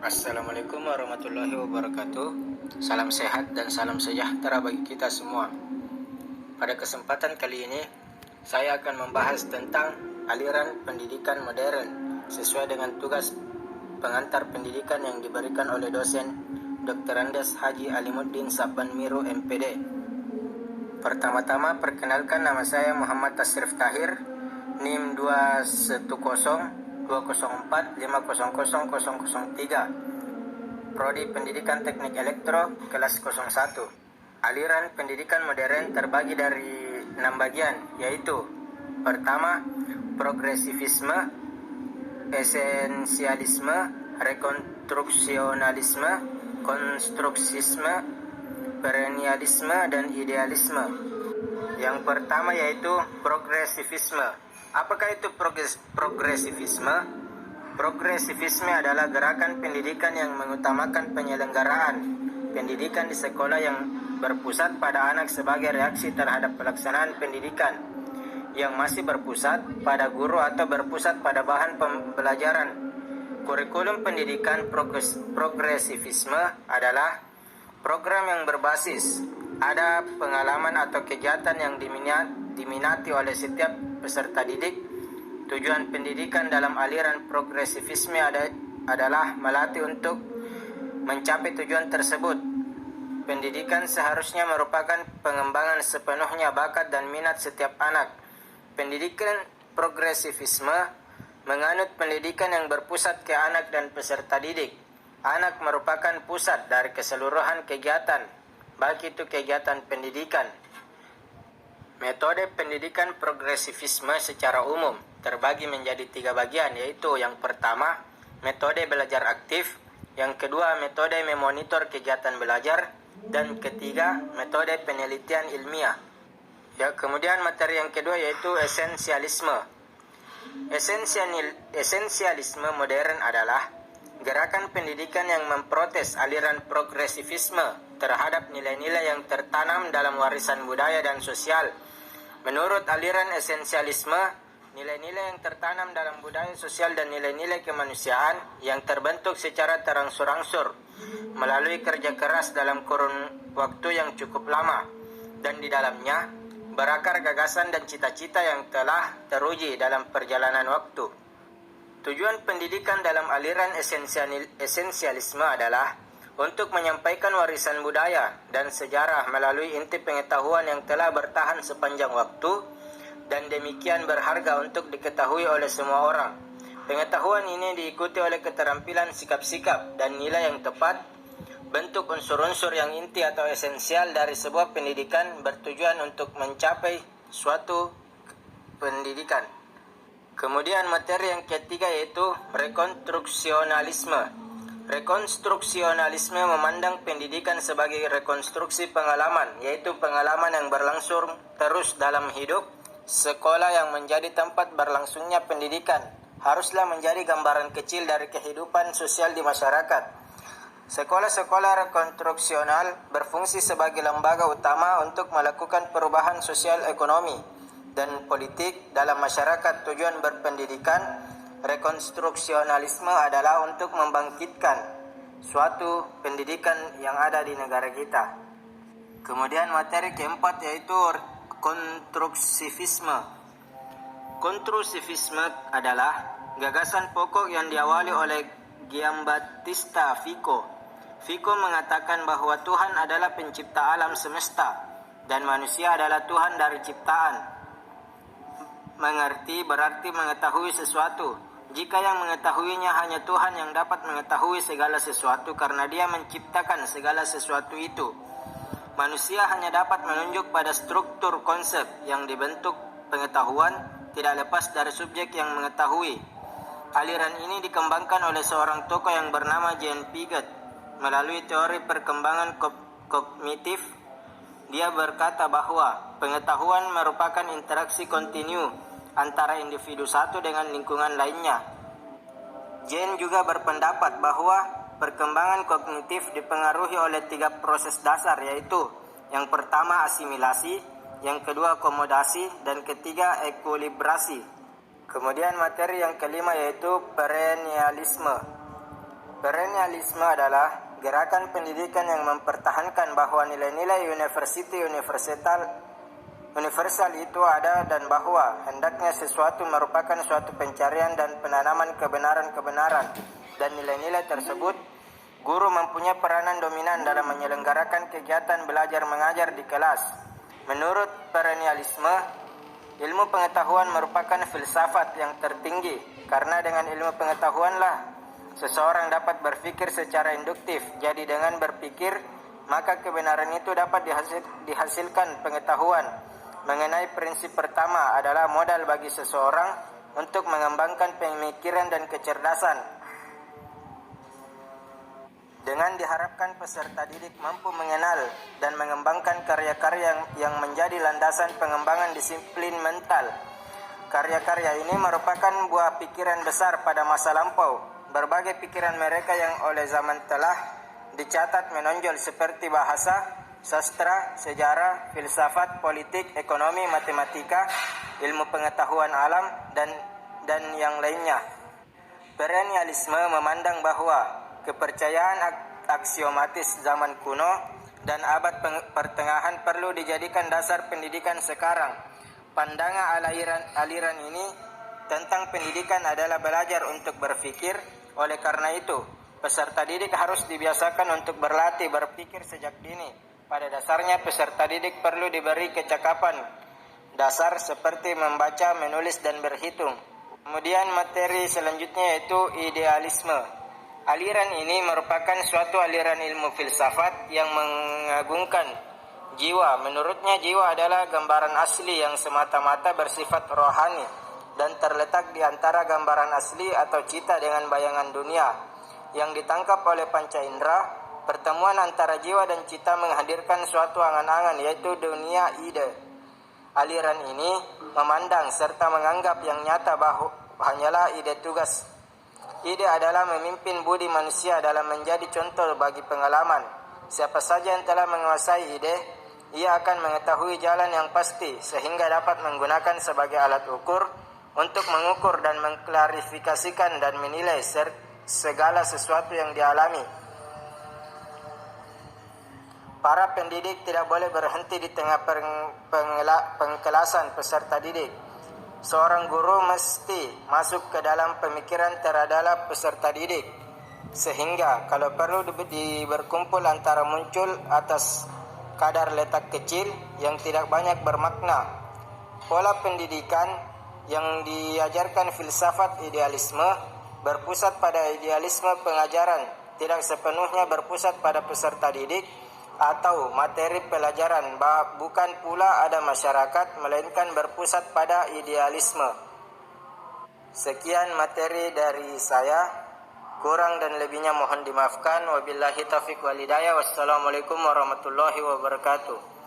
Assalamualaikum warahmatullahi wabarakatuh. Salam sehat dan salam sejahtera bagi kita semua. Pada kesempatan kali ini, saya akan membahas tentang aliran pendidikan modern sesuai dengan tugas pengantar pendidikan yang diberikan oleh dosen Dr. Andes Haji Alimuddin Sabbanmiru MPD. Pertama-tama perkenalkan, nama saya Muhammad Tasrif Tahir, NIM 21020450003, Prodi Pendidikan Teknik Elektro kelas 01. Aliran pendidikan modern terbagi dari 6 bagian, yaitu pertama, progresivisme, esensialisme, rekonstruksionalisme, konstruksisme, perennialisme, dan idealisme. Yang pertama yaitu progresivisme. Apakah itu progresivisme? Progresivisme adalah gerakan pendidikan yang mengutamakan penyelenggaraan pendidikan di sekolah yang berpusat pada anak sebagai reaksi terhadap pelaksanaan pendidikan yang masih berpusat pada guru atau berpusat pada bahan pembelajaran. Kurikulum pendidikan progresivisme adalah program yang berbasis ada pengalaman atau kegiatan yang diminati oleh setiap peserta didik. Tujuan pendidikan dalam aliran progresivisme adalah melatih untuk mencapai tujuan tersebut. Pendidikan seharusnya merupakan pengembangan sepenuhnya bakat dan minat setiap anak. Pendidikan progresivisme menganut pendidikan yang berpusat ke anak dan peserta didik. Anak merupakan pusat dari keseluruhan kegiatan, baik itu kegiatan pendidikan. Metode pendidikan progresivisme secara umum terbagi menjadi 3 bagian, yaitu yang pertama, metode belajar aktif, yang kedua, metode memonitor kegiatan belajar, dan ketiga, metode penelitian ilmiah. Kemudian materi yang kedua yaitu esensialisme. Esensialisme modern adalah gerakan pendidikan yang memprotes aliran progresivisme terhadap nilai-nilai yang tertanam dalam warisan budaya dan sosial. Menurut aliran esensialisme, nilai-nilai yang tertanam dalam budaya sosial dan nilai-nilai kemanusiaan yang terbentuk secara terangsur-angsur melalui kerja keras dalam kurun waktu yang cukup lama, dan di dalamnya berakar gagasan dan cita-cita yang telah teruji dalam perjalanan waktu. Tujuan pendidikan dalam aliran esensialisme adalah untuk menyampaikan warisan budaya dan sejarah melalui inti pengetahuan yang telah bertahan sepanjang waktu dan demikian berharga untuk diketahui oleh semua orang. Pengetahuan ini diikuti oleh keterampilan sikap-sikap dan nilai yang tepat, bentuk unsur-unsur yang inti atau esensial dari sebuah pendidikan bertujuan untuk mencapai suatu pendidikan. Kemudian materi yang ketiga yaitu rekonstruksionalisme. Rekonstruksionalisme memandang pendidikan sebagai rekonstruksi pengalaman, yaitu pengalaman yang berlangsung terus dalam hidup. Sekolah yang menjadi tempat berlangsungnya pendidikan haruslah menjadi gambaran kecil dari kehidupan sosial di masyarakat. Sekolah-sekolah rekonstruksional berfungsi sebagai lembaga utama untuk melakukan perubahan sosial, ekonomi, dan politik dalam masyarakat. Tujuan berpendidikan rekonstruksionalisme adalah untuk membangkitkan suatu pendidikan yang ada di negara kita. Kemudian materi keempat yaitu konstruksivisme. Konstruksivisme adalah gagasan pokok yang diawali oleh Giambattista Vico. Vico mengatakan bahwa Tuhan adalah pencipta alam semesta dan manusia adalah Tuhan dari ciptaan. Mengerti berarti mengetahui sesuatu. Jika yang mengetahuinya hanya Tuhan yang dapat mengetahui segala sesuatu karena Dia menciptakan segala sesuatu itu. Manusia hanya dapat menunjuk pada struktur konsep yang dibentuk pengetahuan, tidak lepas dari subjek yang mengetahui. Aliran ini dikembangkan oleh seorang tokoh yang bernama Jean Piaget melalui teori perkembangan kognitif. Dia berkata bahwa pengetahuan merupakan interaksi kontinu antara individu satu dengan lingkungan lainnya. Jean juga berpendapat bahwa perkembangan kognitif dipengaruhi oleh 3 proses dasar, yaitu yang pertama asimilasi, yang kedua akomodasi, dan ketiga ekuilibrasi. Kemudian materi yang kelima yaitu perennialisme. Perennialisme adalah gerakan pendidikan yang mempertahankan bahwa nilai-nilai universal itu ada dan bahwa hendaknya sesuatu merupakan suatu pencarian dan penanaman kebenaran-kebenaran, dan nilai-nilai tersebut guru mempunyai peranan dominan dalam menyelenggarakan kegiatan belajar mengajar di kelas. Menurut perennialisme, ilmu pengetahuan merupakan filsafat yang tertinggi, karena dengan ilmu pengetahuanlah seseorang dapat berpikir secara induktif. Jadi dengan berpikir, maka kebenaran itu dapat dihasilkan. Pengetahuan mengenai prinsip pertama adalah modal bagi seseorang untuk mengembangkan pemikiran dan kecerdasan. Dengan diharapkan peserta didik mampu mengenal dan mengembangkan karya-karya yang menjadi landasan pengembangan disiplin mental. Karya-karya ini merupakan buah pikiran besar pada masa lampau. Berbagai pikiran mereka yang oleh zaman telah dicatat menonjol seperti bahasa, sastra, sejarah, filsafat, politik, ekonomi, matematika, ilmu pengetahuan alam, dan yang lainnya. Perennialisme memandang bahwa kepercayaan aksiomatis zaman kuno dan abad pertengahan perlu dijadikan dasar pendidikan sekarang. Pandangan aliran ini tentang pendidikan adalah belajar untuk berpikir. Oleh karena itu, peserta didik harus dibiasakan untuk berlatih berpikir sejak dini. Pada dasarnya, peserta didik perlu diberi kecakapan dasar seperti membaca, menulis, dan berhitung. Kemudian materi selanjutnya yaitu idealisme. Aliran ini merupakan suatu aliran ilmu filsafat yang mengagungkan jiwa. Menurutnya, jiwa adalah gambaran asli yang semata-mata bersifat rohani dan terletak di antara gambaran asli atau cita dengan bayangan dunia yang ditangkap oleh panca indera. Pertemuan antara jiwa dan cita menghadirkan suatu angan-angan, yaitu dunia ide. Aliran ini memandang serta menganggap yang nyata bahwa hanyalah ide tugas. Ide adalah memimpin budi manusia dalam menjadi contoh bagi pengalaman. Siapa saja yang telah menguasai ide, ia akan mengetahui jalan yang pasti sehingga dapat menggunakan sebagai alat ukur untuk mengukur dan mengklarifikasikan dan menilai segala sesuatu yang dialami. Para pendidik tidak boleh berhenti di tengah pengkelasan peserta didik. Seorang guru mesti masuk ke dalam pemikiran terhadap peserta didik, sehingga kalau perlu berkumpul antara muncul atas kadar letak kecil yang tidak banyak bermakna. Pola pendidikan yang diajarkan filsafat idealisme berpusat pada idealisme pengajaran, tidak sepenuhnya berpusat pada peserta didik atau materi pelajaran, bukan pula ada masyarakat, melainkan berpusat pada idealisme. Sekian materi dari saya, kurang dan lebihnya mohon dimaafkan. Wabillahi taufiq wal hidayah. Wassalamualaikum warahmatullahi wabarakatuh.